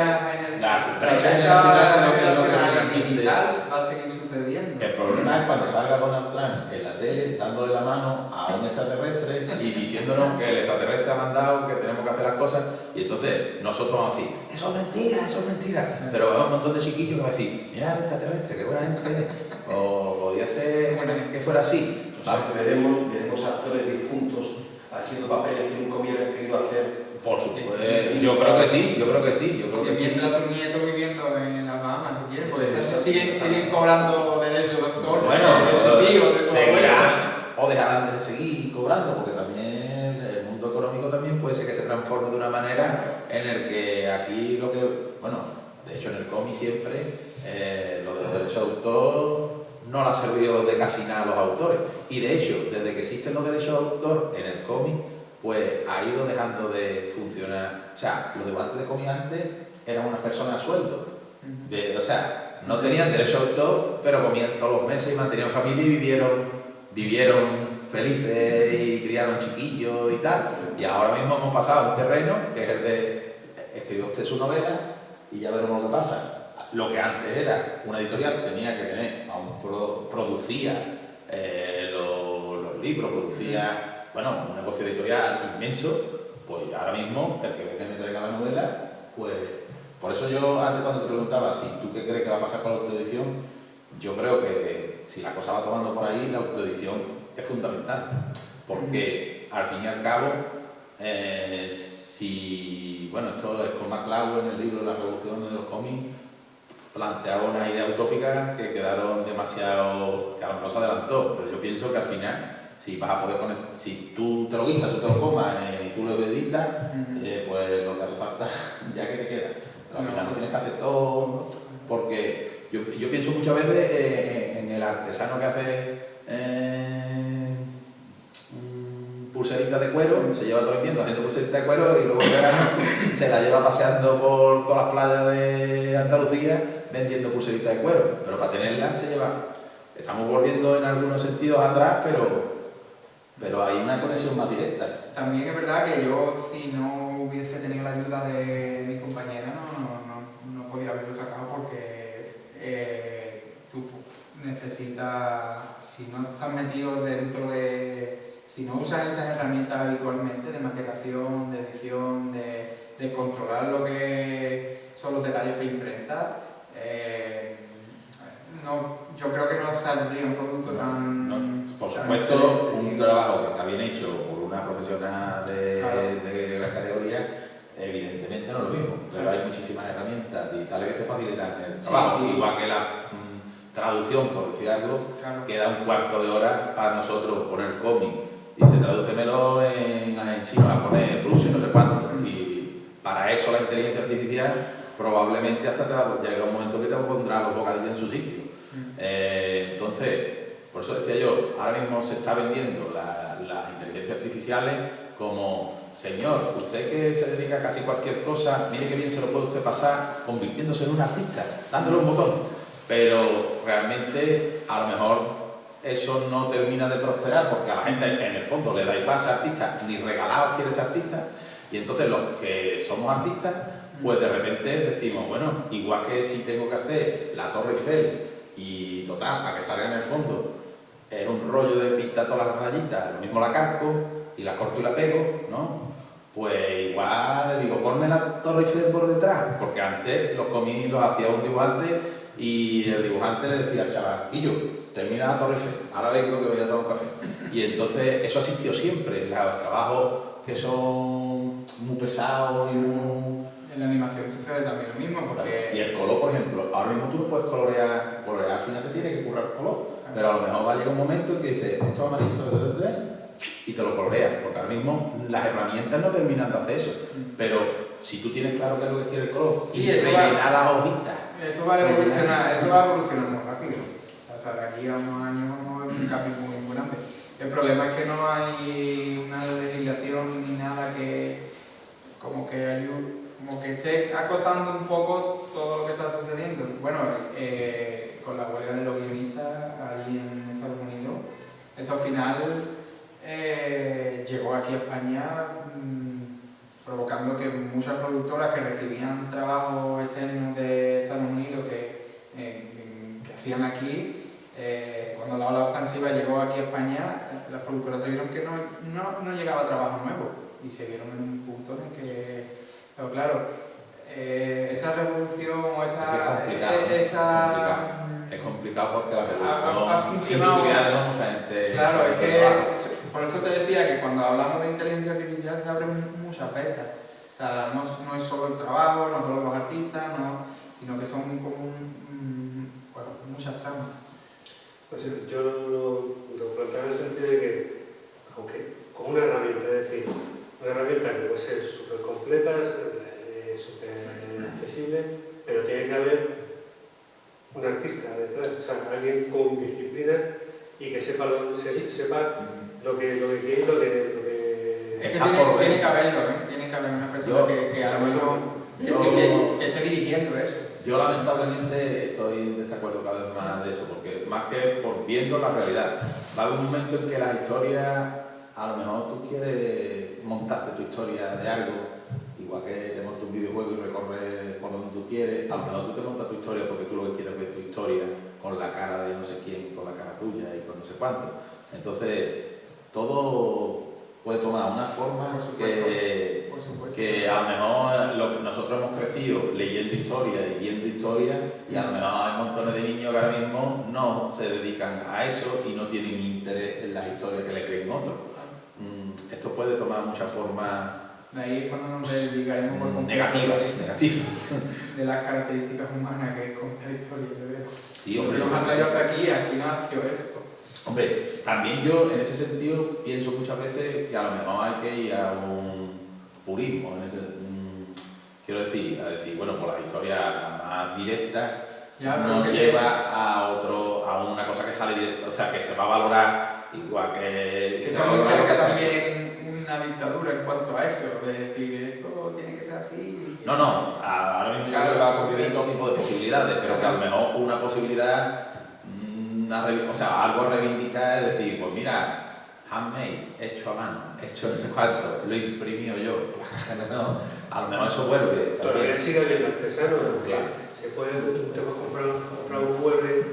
generacional digital va a seguir sucediendo. El problema es cuando salga Donald Trump en la tele dándole la mano a un extraterrestre y diciéndonos que el extraterrestre ha mandado, que tenemos que hacer las cosas, y entonces nosotros vamos a decir, eso es mentira, pero va a haber un montón de chiquillos que van a decir, mira el extraterrestre, qué buena gente, o podría ser que fuera así. Veremos actores difuntos haciendo papeles que nunca hubieran querido hacer. Por supuesto, yo creo que sí. Mientras sus nietos viviendo en las Bahamas, si quieren, porque siguen cobrando derechos de autor de su tío, de su abuelo. O dejarán de seguir cobrando, porque también el mundo económico también puede ser que se transforme de una manera en el que aquí de hecho en el cómic siempre lo de los derechos de autor no le ha servido de casi nada a los autores. Y de hecho, desde que existen los derechos de autor en el cómic, pues ha ido dejando de funcionar. O sea, los dibujantes de cómic antes eran unas personas a sueldo. O sea, no tenían derecho a autor, pero comían todos los meses y mantenían familia y vivieron felices y criaron chiquillos y tal. Y ahora mismo hemos pasado a un terreno que es el de escribió usted su novela y ya veremos lo que pasa. Lo que antes era una editorial tenía que tener, producía los libros, producía, bueno, un negocio editorial inmenso, pues ahora mismo el que venga y me traiga la novela, pues por eso yo antes cuando te preguntaba si tú qué crees que va a pasar con la autoedición, yo creo que si la cosa va tomando por ahí, la autoedición es fundamental, porque al fin y al cabo, si, bueno, esto es con McCloud en el libro La revolución de los cómics, planteaba una idea utópica que quedaron demasiado, que a lo mejor se adelantó, pero yo pienso que al final, si vas a poder si tú te lo guisas, tú te lo comas y tú lo editas, pues lo que hace falta ya que te queda. Pero al final no tienes que hacer todo, ¿no? Porque yo pienso muchas veces en el artesano que hace pulseritas de cuero, se lleva todo el invierno haciendo pulseritas de cuero y luego en verano se la lleva paseando por todas las playas de Andalucía vendiendo pulseritas de cuero, pero para tenerlas se lleva, estamos volviendo en algunos sentidos atrás, pero hay una conexión más directa. También es verdad que yo, si no hubiese tenido la ayuda de mi compañera, no podía haberlo sacado porque tú necesitas, si no estás metido dentro de, si no usas esas herramientas habitualmente de maquetación, de edición, de controlar lo que son los detalles de imprenta, yo creo que no saldría un producto tan... Por supuesto, un trabajo que está bien hecho por una profesional de la categoría, evidentemente no es lo mismo, pero hay muchísimas herramientas digitales que te facilitan el trabajo, sí. igual que la traducción, por decir algo, queda un cuarto de hora para nosotros poner cómic, dice tradúcemelo en chino, a poner ruso y no sé cuánto, y para eso la inteligencia artificial probablemente hasta llega un momento que te pondrá los bocadillos en su sitio. Entonces, por eso decía yo, ahora mismo se está vendiendo las inteligencias artificiales como, señor, usted que se dedica a casi cualquier cosa, mire qué bien se lo puede usted pasar convirtiéndose en un artista, dándole un botón. Pero realmente, a lo mejor, eso no termina de prosperar porque a la gente en el fondo le da igual ser artista, ni regalado quiere ser artista, y entonces los que somos artistas, pues de repente decimos, bueno, igual que si tengo que hacer la Torre Eiffel y total, para que salga en el fondo, es un rollo de pintar todas las rayitas, lo mismo la carco y la corto y la pego, ¿no? Pues igual le digo, ponme la Torre Eiffel por detrás, porque antes los cómics los hacía un dibujante y el dibujante le decía al chaval, Quillo, termina la Torre Eiffel, ahora vengo que voy a tomar un café. Y entonces eso ha existido siempre, los trabajos que son muy pesados y muy... En la animación sucede también lo mismo, porque... Y el color, por ejemplo, ahora mismo tú no puedes colorear al final te tiene que currar el color, pero a lo mejor va a llegar un momento en que dices, esto es amarillo, y te lo coloreas, porque ahora mismo las herramientas no terminan de hacer eso, pero si tú tienes claro qué es lo que quiere el color y rellenar las hojitas... Eso va a evolucionar muy rápido. O sea, de aquí a unos años vamos a ver un cambio muy grande. El problema es que no hay una legislación ni nada que como que ayude, como que esté acotando un poco todo lo que está sucediendo. Bueno, con la huelga de los guionistas allí en Estados Unidos, eso al final llegó aquí a España provocando que muchas productoras que recibían trabajos externos de Estados Unidos que hacían aquí, cuando la ola expansiva llegó aquí a España, las productoras se vieron que no llegaba trabajo nuevo y se vieron en un punto en que, pero claro, esa revolución o es complicado porque la ha funcionado. Claro, es que por eso te decía que cuando hablamos de inteligencia artificial se abren muchas vetas. O sea, no es solo el trabajo, no solo los artistas, sino que son como muchas tramas. Pues yo lo planteaba en el sentido de que, aunque como una herramienta, es decir, una herramienta que puede ser súper completa, súper accesible, pero tiene que haber un artista detrás, o sea, alguien con disciplina y que sepa lo que quiere y lo que... Es que tiene que haberlo, tiene que haber una persona que a lo mejor que esté dirigiendo eso. Yo lamentablemente estoy en desacuerdo cada vez más de eso, porque más que por viendo la realidad, va a haber un momento en que las historias, a lo mejor tú quieres montarte tu historia de algo, igual que te montas un videojuego y recorres por donde tú quieres, a lo mejor tú te montas tu historia porque tú lo que quieres es ver tu historia con la cara de no sé quién, con la cara tuya y con no sé cuánto. Entonces, todo puede tomar una forma Por supuesto. Por supuesto. que a lo mejor lo que nosotros hemos crecido leyendo historia y viendo historia, y a lo mejor hay montones de niños que ahora mismo no se dedican a eso y no tienen interés en las historias que le creen otros. Esto puede tomar muchas formas De ahí es cuando nos dedicaremos por completo negativas. de las características humanas que es contar historia, yo creo. Sí, hombre, Nos yo han creo que traído hasta aquí, al final ha sido eso. Hombre, también yo en ese sentido pienso muchas veces que a lo mejor hay que ir a un purismo, quiero decir, bueno, por las historias más directas Ya, nos pero lleva a una cosa que sale directa, o sea, que se va a valorar igual que que se está va a muy valorar cerca lo que- también una dictadura en cuanto a eso, de decir esto tiene que ser así. No, ahora mismo yo creo que va a convivir todo tipo de posibilidades, pero que a lo mejor una posibilidad, o sea, algo a reivindicar es decir, pues mira, handmade, hecho a mano, hecho no sé cuánto, lo he imprimido yo, no, a lo mejor eso vuelve Todavía también. sigue habiendo artesanos, aunque Claro. se puede, te puedes comprar un mueble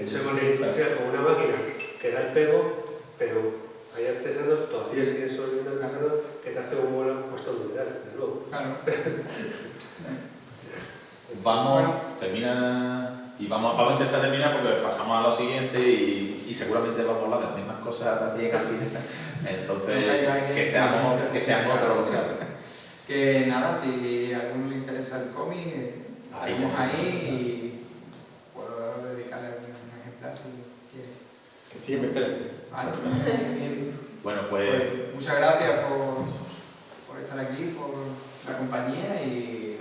hecho con industrial con una máquina que da el pego, pero hay artesanos, todavía siguen siendo artesanos que te hacen un mueble puesto en mineral, desde luego. Claro. Vamos, termina, y vamos a intentar terminar porque pasamos a lo siguiente y seguramente vamos a hablar de las mismas cosas también al final. Entonces, que sean otros los que hablen. Que nada, si a alguno le interesa el cómic, estaremos ahí y puedo dedicarle un ejemplar si quiere. Que sí me interesa. Vale. Bueno, pues Pues muchas gracias por estar aquí, por la compañía y